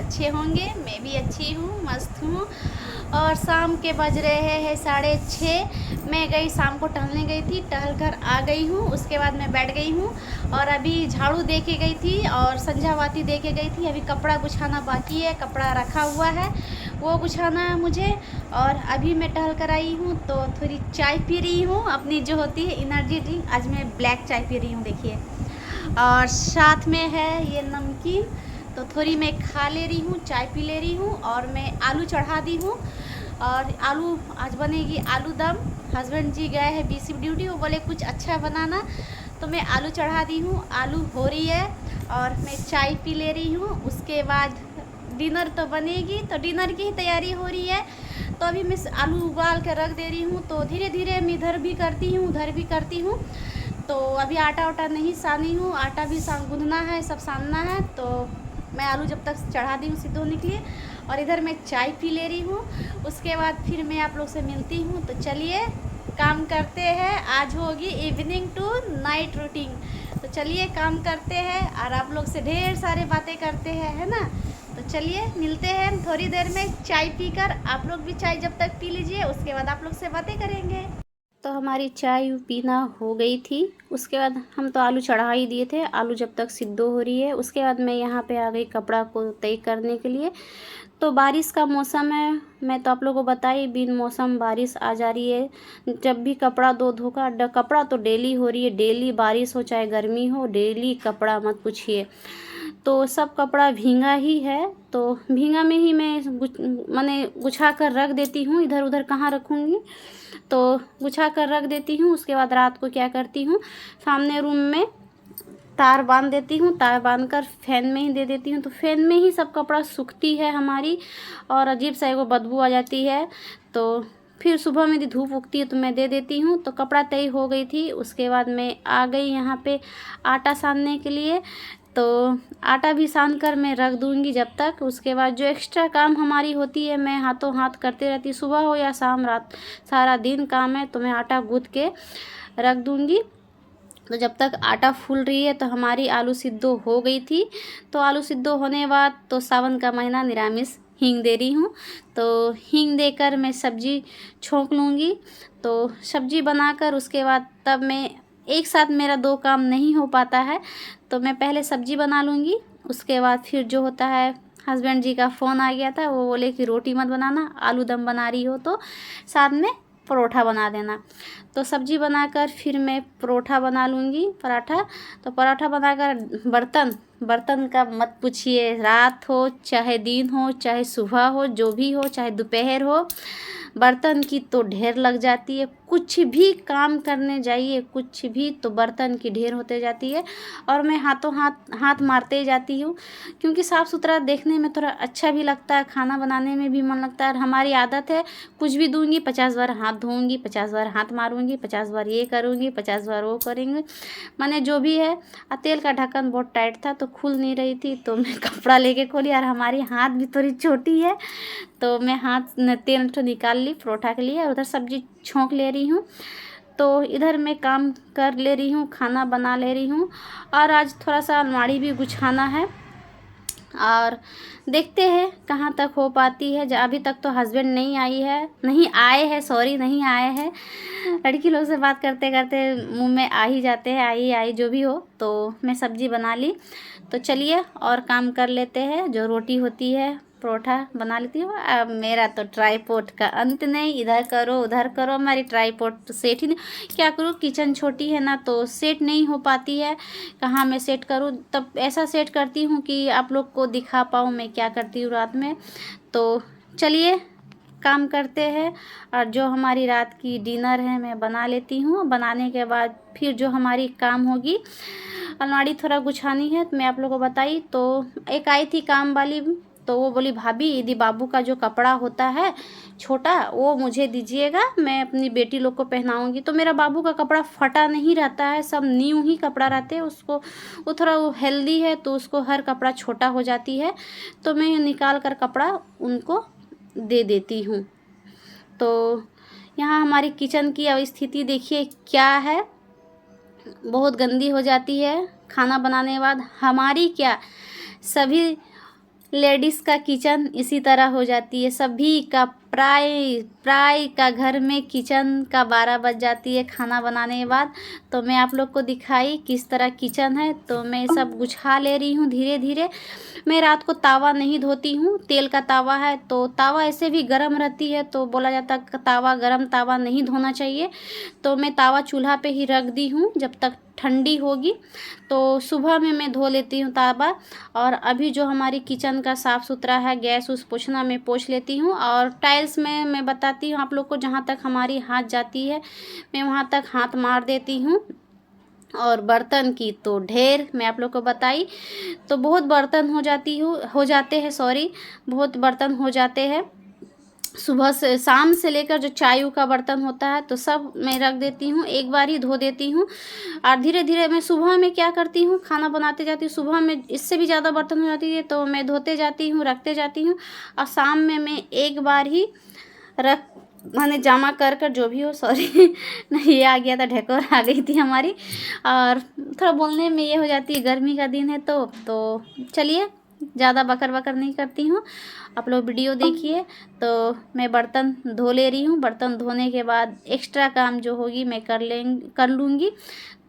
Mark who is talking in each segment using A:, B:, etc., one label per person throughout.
A: अच्छे होंगे। मैं भी अच्छी हूँ, मस्त हूँ। और शाम के बज रहे हैं 6:30। मैं गई, शाम को टहलने गई थी, टहल कर आ गई हूँ। उसके बाद मैं बैठ गई हूँ और अभी झाड़ू दे के गई थी और संझा बाती दे के गई थी। अभी कपड़ा गुछाना बाकी है, कपड़ा रखा हुआ है, वो गुछाना है मुझे। और अभी मैं टहल कर आई हूँ तो थोड़ी चाय पी रही हूँ, अपनी जो होती है एनर्जी ड्रिंक। आज मैं ब्लैक चाय पी रही हूँ, देखिए। और साथ में है ये नमकीन, तो थोड़ी मैं खा ले रही हूँ, चाय पी ले रही हूँ। और मैं आलू चढ़ा दी हूँ और आलू आज बनेगी आलू दम। हस्बैंड जी गए हैं बीसी ड्यूटी, वो बोले कुछ अच्छा बनाना, तो मैं आलू चढ़ा दी हूँ। आलू हो रही है और मैं चाय पी ले रही हूँ। उसके बाद डिनर तो बनेगी, तो डिनर की ही तैयारी हो रही है। तो अभी मैं आलू उबाल कर रख दे रही हूँ, तो धीरे धीरे मैं इधर भी करती हूँ उधर भी करती हूँ। तो अभी आटा वाटा नहीं सानी हूँ, आटा भी गूँधना है, सब सानना है। तो मैं आलू जब तक चढ़ा दी हूँ सिद्ध होने के लिए, और इधर मैं चाय पी ले रही हूँ। उसके बाद फिर मैं आप लोग से मिलती हूँ। तो चलिए काम करते हैं। आज होगी इवनिंग टू नाइट रूटीन, तो चलिए काम करते हैं और आप लोग से ढेर सारे बातें करते हैं, है ना। तो चलिए मिलते हैं थोड़ी देर में चाय पीकर। आप लोग भी चाय जब तक पी लीजिए, उसके बाद आप लोग से बातें करेंगे। तो हमारी चाय पीना हो गई थी। उसके बाद हम तो आलू चढ़ा ही दिए थे, आलू जब तक सिद्ध हो रही है। उसके बाद मैं यहाँ पे आ गई कपड़ा को तय करने के लिए। तो बारिश का मौसम है, मैं तो आप लोगों को बताई, बिन मौसम बारिश आ जा रही है। जब भी कपड़ा धोखा कपड़ा तो डेली हो रही है, डेली बारिश हो चाहे गर्मी हो, डेली कपड़ा मत पूछिए। तो सब कपड़ा भींगा ही है, तो भींगा में ही मैं माने गुछा कर रख देती हूँ। इधर उधर कहाँ रखूँगी, तो गुछा कर रख देती हूँ। उसके बाद रात को क्या करती हूँ, सामने रूम में तार बांध देती हूँ, तार बांध कर फैन में ही दे देती हूँ। तो फैन में ही सब कपड़ा सूखती है हमारी, और अजीब सा एगो बदबू आ जाती है। तो फिर सुबह में धूप उगती है तो मैं दे देती हूँ। तो कपड़ा तय हो गई थी। उसके बाद मैं आ गई यहाँ पे आटा सानने के लिए। तो आटा भी सान कर मैं रख दूँगी जब तक। उसके बाद जो एक्स्ट्रा काम हमारी होती है मैं हाथों हाथ करते रहती, सुबह हो या शाम, रात, सारा दिन काम है। तो मैं आटा गूँथ के रख दूँगी। तो जब तक आटा फूल रही है तो हमारी आलू सिद्धो हो गई थी। तो आलू सिद्धो होने के बाद तो सावन का महीना, निरामिष हींग दे रही हूँ। तो हींग देकर मैं सब्जी छोंक लूँगी। तो सब्जी बनाकर उसके बाद तब मैं एक साथ, मेरा दो काम नहीं हो पाता है, तो मैं पहले सब्जी बना लूँगी। उसके बाद फिर जो होता है, हस्बैंड जी का फ़ोन आ गया था, वो बोले कि रोटी मत बनाना, आलू दम बना रही हो तो साथ में परोठा बना देना। तो सब्जी बनाकर फिर मैं परोठा बना लूँगी, पराठा। तो पराठा बनाकर बर्तन का मत पूछिए, रात हो चाहे दिन हो चाहे सुबह हो, जो भी हो, चाहे दोपहर हो, बर्तन की तो ढेर लग जाती है। कुछ भी काम करने जाइए, कुछ भी, तो बर्तन की ढेर होते जाती है। और मैं हाथों हाथ मारते ही जाती हूँ, क्योंकि साफ़ सुथरा देखने में थोड़ा अच्छा भी लगता है, खाना बनाने में भी मन लगता है। और हमारी आदत है, कुछ भी दूंगी 50 बार हाथ धोऊंगी, 50 बार हाथ मारूंगी, 50 बार ये करूंगी, 50 बार वो करेंगे, माने जो भी है। तेल का ढक्कन बहुत टाइट था तो खुल नहीं रही थी, तो मैं कपड़ा लेके खोली। और हमारी हाथ भी थोड़ी छोटी है, तो मैं तेल तो निकाल ली परोठा के लिए, और उधर सब्जी छोंक ले रही हूँ। तो इधर मैं काम कर ले रही हूँ, खाना बना ले रही हूँ। और आज थोड़ा सा अलमारी भी गुछाना है, और देखते हैं कहाँ तक हो पाती है। अभी तक तो हस्बैंड नहीं आए हैं, सॉरी, नहीं आए हैं। लड़की लोग से बात करते करते मुंह में आ ही जाते हैं, आई जो भी हो। तो मैं सब्जी बना ली, तो चलिए और काम कर लेते हैं। जो रोटी होती है, परोठा बना लेती हूँ। अब मेरा तो ट्राईपोड का अंत नहीं, इधर करो उधर करो, हमारी ट्राईपोड सेट ही नहीं। क्या करूँ, किचन छोटी है ना, तो सेट नहीं हो पाती है। कहाँ मैं सेट करूँ, तब ऐसा सेट करती हूँ कि आप लोग को दिखा पाऊँ मैं क्या करती हूँ रात में। तो चलिए काम करते हैं। और जो हमारी रात की डिनर है मैं बना लेती हूँ। बनाने के बाद फिर जो हमारी काम होगी, अलमारी थोड़ा गुछानी है, तो मैं आप लोगों को बताई। तो एक आई थी काम वाली, तो वो बोली, भाभी यदि बाबू का जो कपड़ा होता है छोटा, वो मुझे दीजिएगा, मैं अपनी बेटी लोग को पहनाऊंगी। तो मेरा बाबू का कपड़ा फटा नहीं रहता है, सब न्यू ही कपड़ा रहते हैं। उसको वो थोड़ा हेल्दी है, तो उसको हर कपड़ा छोटा हो जाती है, तो मैं निकाल कर कपड़ा उनको दे देती हूँ। तो यहाँ हमारी किचन की अब स्थिति देखिए क्या है, बहुत गंदी हो जाती है। खाना बनाने के बाद हमारी क्या, सभी लेडीज़ का किचन इसी तरह हो जाती है। सभी का प्राय का घर में किचन का 12 बज जाती है खाना बनाने के बाद। तो मैं आप लोग को दिखाई किस तरह किचन है। तो मैं सब गुछा ले रही हूँ धीरे धीरे। मैं रात को तावा नहीं धोती हूँ, तेल का तावा है तो तावा ऐसे भी गर्म रहती है, तो बोला जाता है तावा गर्म तावा नहीं धोना चाहिए। तो मैं तावा चूल्हा पे ही रख दी हूँ जब तक ठंडी होगी, तो सुबह में मैं धो लेती हूँ तावा। और अभी जो हमारी किचन का साफ़ सुथरा है, गैस उस पोछना मैं पोछ लेती हूँ। और टाइल्स में मैं बताती हूँ आप लोग को, जहाँ तक हमारी हाथ जाती है मैं वहाँ तक हाथ मार देती हूँ। और बर्तन की तो ढेर मैं आप लोग को बताई, तो बहुत बर्तन हो जाते हैं, बहुत बर्तन हो जाते हैं। सुबह से शाम से लेकर जो चाय का बर्तन होता है तो सब मैं रख देती हूँ, एक बार ही धो देती हूँ। और धीरे धीरे मैं सुबह में क्या करती हूँ, खाना बनाते जाती हूँ, सुबह में इससे भी ज़्यादा बर्तन हो जाती है तो मैं धोते जाती हूँ, रखते जाती हूँ। और शाम में मैं एक बार ही मैंने जमा कर जो भी हो नहीं, ये आ गया था, ढेकोर आ गई थी हमारी। और थोड़ा बोलने में ये हो जाती है, गर्मी का दिन है तो चलिए ज़्यादा बकर नहीं करती हूँ, आप लोग वीडियो देखिए। तो मैं बर्तन धो ले रही हूँ। बर्तन धोने के बाद एक्स्ट्रा काम जो होगी मैं कर लूँगी।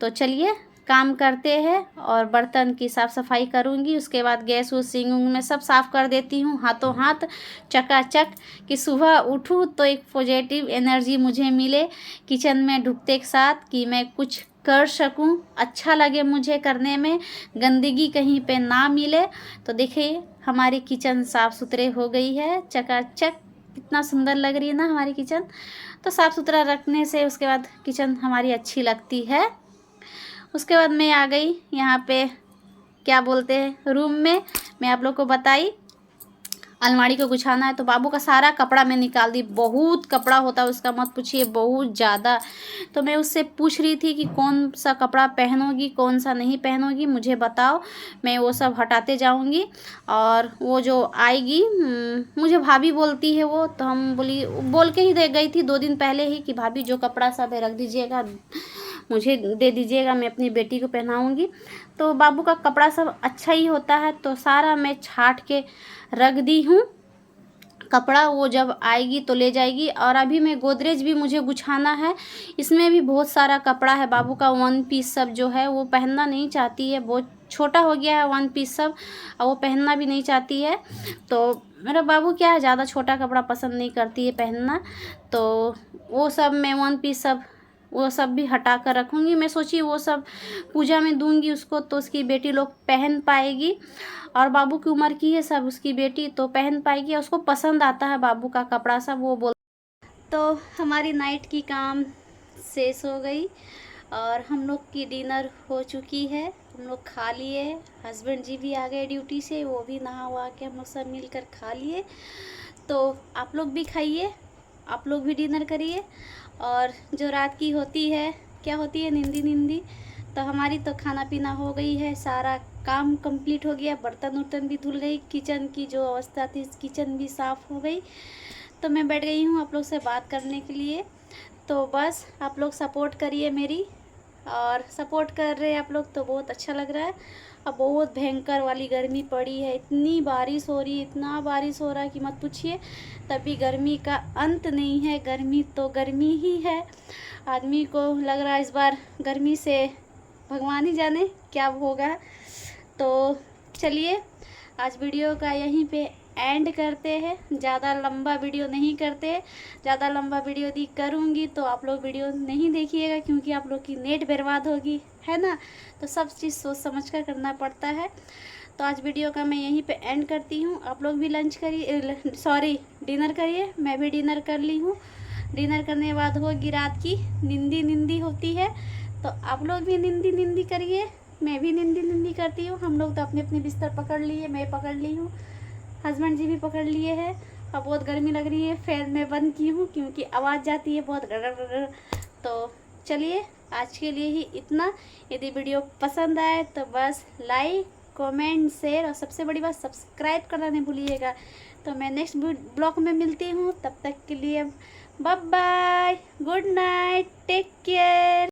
A: तो चलिए काम करते हैं और बर्तन की साफ़ सफाई करूँगी। उसके बाद गैस सिंक में सब साफ़ कर देती हूँ हाथों हाथ चकाचक, कि सुबह उठूँ तो एक पॉजिटिव एनर्जी मुझे मिले किचन में ढुकते के साथ, कि मैं कुछ कर सकूं, अच्छा लगे मुझे करने में, गंदगी कहीं पे ना मिले। तो देखिए हमारी किचन साफ़ सुथरे हो गई है चकाचक, कितना सुंदर लग रही है ना हमारी किचन। तो साफ़ सुथरा रखने से उसके बाद किचन हमारी अच्छी लगती है। उसके बाद मैं आ गई यहाँ पे क्या बोलते हैं रूम में, मैं आप लोग को बताई अलमारी को गुछाना है। तो बाबू का सारा कपड़ा मैं निकाल दी, बहुत कपड़ा होता है उसका, मत पूछिए, बहुत ज़्यादा। तो मैं उससे पूछ रही थी कि कौन सा कपड़ा पहनोगी, कौन सा नहीं पहनोगी, मुझे बताओ, मैं वो सब हटाते जाऊंगी। और वो जो आएगी मुझे भाभी बोलती है वो, तो हम बोल के ही दे गई थी 2 दिन पहले ही कि भाभी जो कपड़ा सब है रख दीजिएगा, मुझे दे दीजिएगा, मैं अपनी बेटी को पहनाऊँगी। तो बाबू का कपड़ा सब अच्छा ही होता है, तो सारा मैं छाट के रख दी हूँ कपड़ा, वो जब आएगी तो ले जाएगी। और अभी मैं गोदरेज भी मुझे गुछाना है, इसमें भी बहुत सारा कपड़ा है। बाबू का 1 पीस सब जो है वो पहनना नहीं चाहती है, बहुत छोटा हो गया है 1 पीस सब, और वो पहनना भी नहीं चाहती है। तो मेरा बाबू क्या है, ज़्यादा छोटा कपड़ा पसंद नहीं करती है पहनना, तो वो सब मैं 1 पीस सब वो सब भी हटा कर रखूँगी। मैं सोची वो सब पूजा में दूंगी उसको, तो उसकी बेटी लोग पहन पाएगी। और बाबू की उम्र की है सब उसकी बेटी, तो पहन पाएगी, उसको पसंद आता है बाबू का कपड़ा सब, वो बोल। तो हमारी नाइट की काम शेष हो गई और हम लोग की डिनर हो चुकी है, हम लोग खा लिए। हस्बैंड जी भी आ गए ड्यूटी से, वो भी नहा वहा के हम लोग सब मिलकर खा लिए। तो आप लोग भी खाइए, आप लोग भी डिनर करिए। और जो रात की होती है, क्या होती है, नींदी, तो हमारी तो खाना पीना हो गई है, सारा काम कंप्लीट हो गया, बर्तन उर्तन भी धुल गई, किचन की जो अवस्था थी किचन भी साफ़ हो गई। तो मैं बैठ गई हूँ आप लोग से बात करने के लिए। तो बस आप लोग सपोर्ट करिए मेरी, और सपोर्ट कर रहे हैं आप लोग तो बहुत अच्छा लग रहा है। अब बहुत भयंकर वाली गर्मी पड़ी है, इतनी बारिश हो रही है, इतना बारिश हो रहा है कि मत पूछिए। तभी गर्मी का अंत नहीं है, गर्मी तो गर्मी ही है। आदमी को लग रहा है इस बार गर्मी से भगवान ही जाने क्या होगा। तो चलिए आज वीडियो का यहीं पे एंड करते हैं, ज़्यादा लंबा वीडियो नहीं करते। ज़्यादा लंबा वीडियो करूँगी तो आप लोग वीडियो नहीं देखिएगा, क्योंकि आप लोग की नेट बर्बाद होगी, है ना। तो सब चीज़ सोच समझ कर करना पड़ता है। तो आज वीडियो का मैं यहीं पे एंड करती हूँ। आप लोग भी डिनर करिए, मैं भी डिनर कर ली हूँ। डिनर करने के बाद होगी रात की नींदी होती है, तो आप लोग भी नींदी करिए, मैं भी नींदी करती हूँ। हम लोग तो अपने अपने बिस्तर पकड़ लिए, मैं पकड़ ली हूँ, हस्बैंड जी भी पकड़ लिए हैं। अब बहुत गर्मी लग रही है, फैन मैं बंद की हूँ क्योंकि आवाज़ जाती है बहुत गड़गड़। तो चलिए आज के लिए ही इतना। यदि वीडियो पसंद आए तो बस लाइक, कमेंट, शेयर और सबसे बड़ी बात सब्सक्राइब करना नहीं भूलिएगा। तो मैं नेक्स्ट ब्लॉग में मिलती हूँ, तब तक के लिए bye bye, good night, take care.